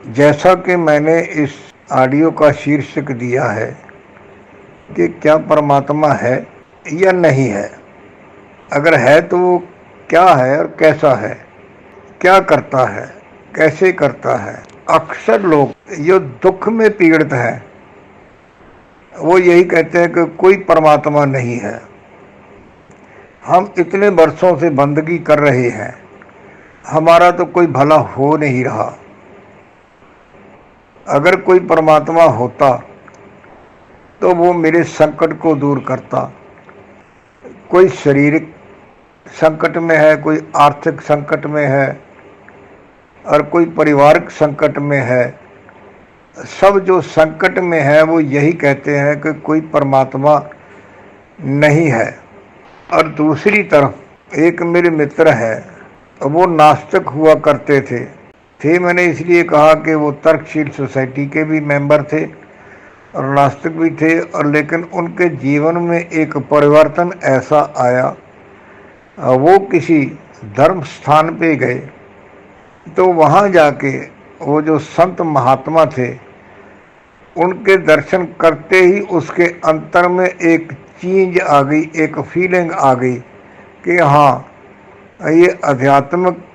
जैसा कि मैंने इस ऑडियो का शीर्षक दिया है कि क्या परमात्मा है या नहीं है। अगर है तो वो क्या है और कैसा है, क्या करता है, कैसे करता है। अक्सर लोग जो दुख में पीड़ित हैं वो यही कहते हैं कि कोई परमात्मा नहीं है। हम इतने वर्षों से बंदगी कर रहे हैं, हमारा तो कोई भला हो नहीं रहा। अगर कोई परमात्मा होता तो वो मेरे संकट को दूर करता। कोई शारीरिक संकट में है, कोई आर्थिक संकट में है और कोई पारिवारिक संकट में है। सब जो संकट में है वो यही कहते हैं कि कोई परमात्मा नहीं है। और दूसरी तरफ एक मेरे मित्र है, वो नास्तिक हुआ करते थे मैंने इसलिए कहा कि वो तर्कशील सोसाइटी के भी मेंबर थे और नास्तिक भी थे। और लेकिन उनके जीवन में एक परिवर्तन ऐसा आया, वो किसी धर्म स्थान पे गए तो वहाँ जाके वो जो संत महात्मा थे उनके दर्शन करते ही उसके अंतर में एक चेंज आ गई, एक फीलिंग आ गई कि हाँ ये आध्यात्मिक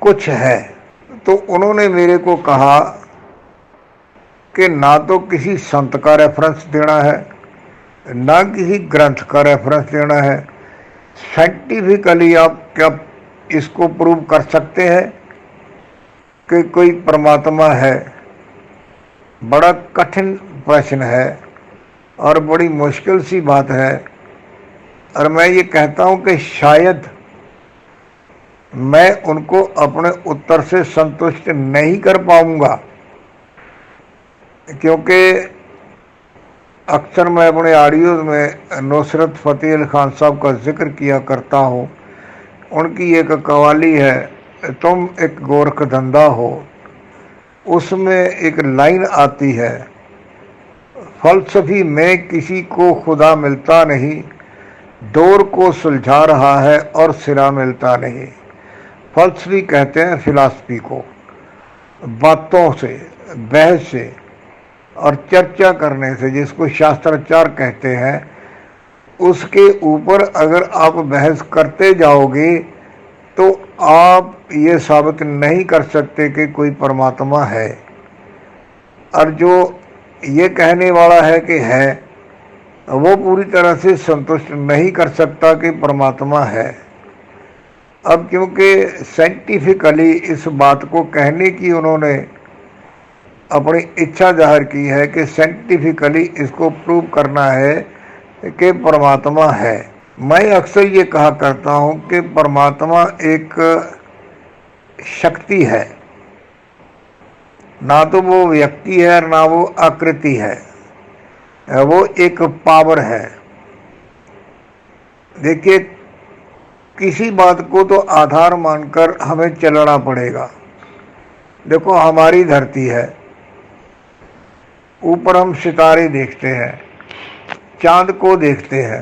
कुछ है। तो उन्होंने मेरे को कहा कि ना तो किसी संत का रेफरेंस देना है, ना किसी ग्रंथ का रेफरेंस देना है। साइंटिफिकली आप क्या इसको प्रूव कर सकते हैं कि कोई परमात्मा है? बड़ा कठिन प्रश्न है और बड़ी मुश्किल सी बात है। और मैं ये कहता हूँ कि शायद मैं उनको अपने उत्तर से संतुष्ट नहीं कर पाऊंगा, क्योंकि अक्सर मैं अपने ऑडियोज में नुसरत फ़तेह अली खान साहब का जिक्र किया करता हूँ। उनकी एक कवाली है, तुम एक गोरख धंधा हो, उसमें एक लाइन आती है, फलसफी में किसी को खुदा मिलता नहीं, डोर को सुलझा रहा है और सिरा मिलता नहीं। फलसफी कहते हैं फिलॉसफी को, बातों से, बहस से और चर्चा करने से, जिसको शास्त्राचार कहते हैं, उसके ऊपर अगर आप बहस करते जाओगे तो आप ये साबित नहीं कर सकते कि कोई परमात्मा है। और जो ये कहने वाला है कि है, वो पूरी तरह से संतुष्ट नहीं कर सकता कि परमात्मा है। अब क्योंकि साइंटिफिकली इस बात को कहने की उन्होंने अपनी इच्छा जाहिर की है कि साइंटिफिकली इसको प्रूव करना है कि परमात्मा है। मैं अक्सर ये कहा करता हूँ कि परमात्मा एक शक्ति है, ना तो वो व्यक्ति है ना वो आकृति है, वो एक पावर है। देखिए, किसी बात को तो आधार मानकर हमें चलना पड़ेगा। देखो, हमारी धरती है, ऊपर हम सितारे देखते हैं, चांद को देखते हैं।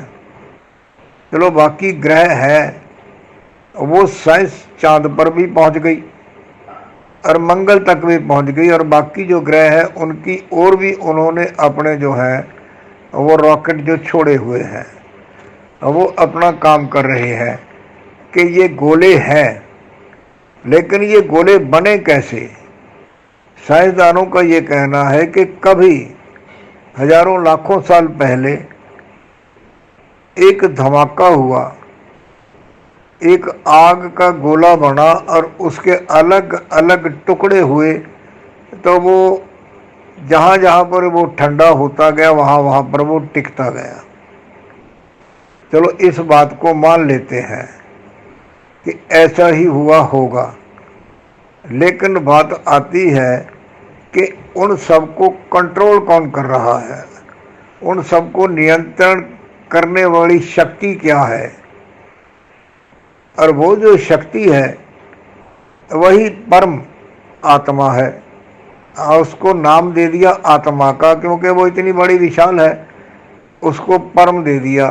चलो, बाकी ग्रह है, वो साइंस चांद पर भी पहुंच गई और मंगल तक भी पहुंच गई, और बाकी जो ग्रह है उनकी और भी उन्होंने अपने जो है वो रॉकेट जो छोड़े हुए हैं, वो अपना काम कर रहे हैं कि ये गोले हैं। लेकिन ये गोले बने कैसे? साइंसदानों का ये कहना है कि कभी हजारों लाखों साल पहले एक धमाका हुआ, एक आग का गोला बना और उसके अलग अलग टुकड़े हुए, तो वो जहाँ जहाँ पर वो ठंडा होता गया वहाँ वहाँ पर वो टिकता गया। चलो, इस बात को मान लेते हैं कि ऐसा ही हुआ होगा। लेकिन बात आती है कि उन सबको कंट्रोल कौन कर रहा है, उन सबको नियंत्रण करने वाली शक्ति क्या है? और वो जो शक्ति है वही परम आत्मा है। उसको नाम दे दिया आत्मा का, क्योंकि वो इतनी बड़ी विशाल है, उसको परम दे दिया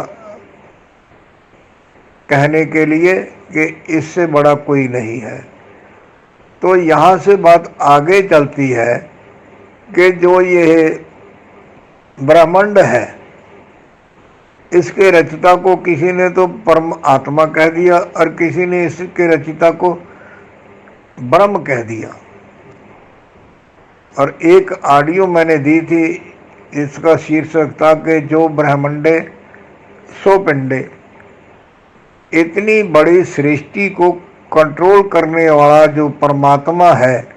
कहने के लिए कि इससे बड़ा कोई नहीं है। तो यहाँ से बात आगे चलती है कि जो ये ब्रह्मांड है, इसके रचयिता को किसी ने तो परम आत्मा कह दिया और किसी ने इसके रचयिता को ब्रह्म कह दिया। और एक ऑडियो मैंने दी थी, इसका शीर्षक था कि जो ब्रह्मांडे सो पिंडे। इतनी बड़ी सृष्टि को कंट्रोल करने वाला जो परमात्मा है,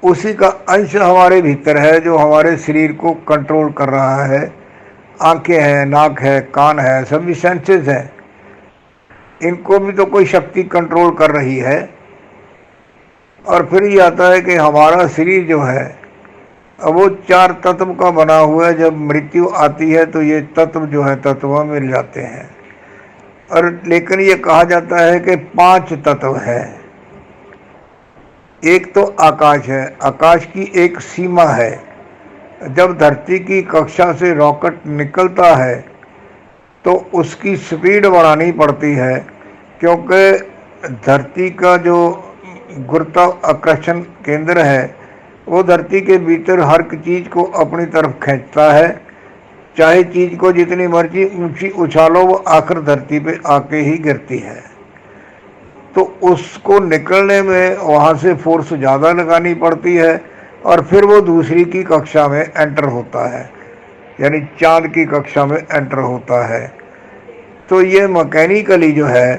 उसी का अंश हमारे भीतर है, जो हमारे शरीर को कंट्रोल कर रहा है। आंखें हैं, नाक है, कान है, सभी सेंसेस हैं, इनको भी तो कोई शक्ति कंट्रोल कर रही है। और फिर ये आता है कि हमारा शरीर जो है अब वो 4 तत्व का बना हुआ है। जब मृत्यु आती है तो ये तत्व जो है तत्व मिल जाते हैं। और लेकिन ये कहा जाता है कि 5 तत्व है। एक तो आकाश है, आकाश की एक सीमा है। जब धरती की कक्षा से रॉकेट निकलता है तो उसकी स्पीड बढ़ानी पड़ती है, क्योंकि धरती का जो गुरुत्वाकर्षण केंद्र है वो धरती के भीतर हर चीज़ को अपनी तरफ खींचता है। चाहे चीज़ को जितनी मर्जी ऊंची उछालो, वो आखिर धरती पे आके ही गिरती है। तो उसको निकलने में वहाँ से फोर्स ज़्यादा लगानी पड़ती है और फिर वो दूसरी की कक्षा में एंटर होता है, यानी चांद की कक्षा में एंटर होता है। तो ये मैकेनिकली जो है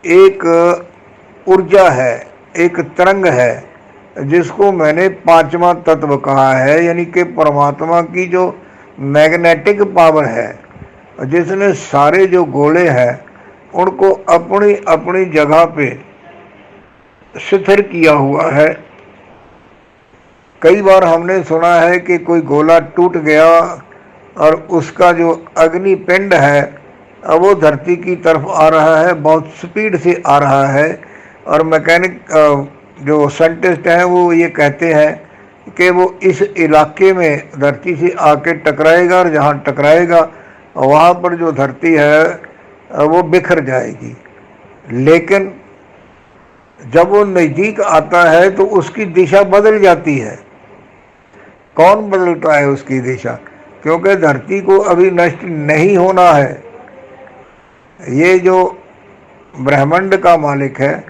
एक ऊर्जा है, एक तरंग है, जिसको मैंने 5वां तत्व कहा है, यानी कि परमात्मा की जो मैग्नेटिक पावर है, जिसने सारे जो गोले हैं उनको अपनी अपनी जगह पे स्थिर किया हुआ है। कई बार हमने सुना है कि कोई गोला टूट गया और उसका जो अग्नि पिंड है वो धरती की तरफ आ रहा है, बहुत स्पीड से आ रहा है। और मैकेनिक जो साइंटिस्ट हैं वो ये कहते हैं कि वो इस इलाके में धरती से आके टकराएगा और जहाँ टकराएगा वहाँ पर जो धरती है वो बिखर जाएगी। लेकिन जब वो नज़दीक आता है तो उसकी दिशा बदल जाती है। कौन बदलता है उसकी दिशा? क्योंकि धरती को अभी नष्ट नहीं होना है। ये जो ब्रह्मांड का मालिक है,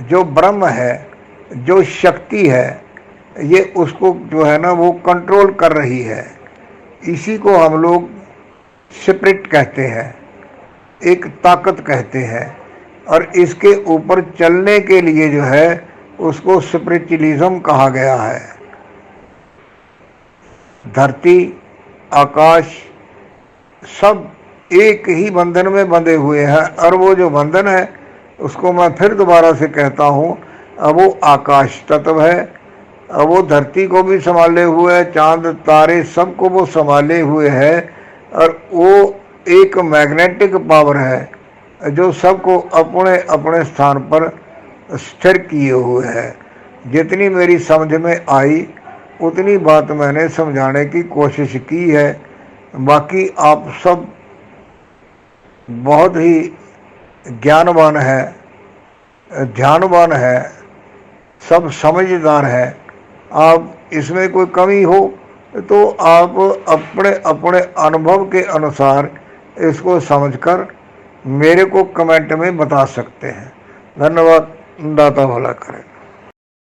जो ब्रह्म है, जो शक्ति है, ये उसको जो है ना वो कंट्रोल कर रही है। इसी को हम लोग स्पिरिट कहते हैं, एक ताकत कहते हैं। और इसके ऊपर चलने के लिए जो है उसको स्पिरिचुअलिज्म कहा गया है। धरती, आकाश सब एक ही बंधन में बंधे हुए हैं। और वो जो बंधन है उसको मैं फिर दोबारा से कहता हूँ, वो आकाश तत्व है। वो धरती को भी संभाले हुए है, चांद तारे सबको वो संभाले हुए है। और वो एक मैग्नेटिक पावर है जो सबको अपने अपने स्थान पर स्थिर किए हुए है। जितनी मेरी समझ में आई उतनी बात मैंने समझाने की कोशिश की है। बाकी आप सब बहुत ही ज्ञानवान है, ध्यानवान है, सब समझदार है। आप इसमें कोई कमी हो तो आप अपने अपने अनुभव के अनुसार इसको समझकर मेरे को कमेंट में बता सकते हैं। धन्यवाद। दाता भला करें।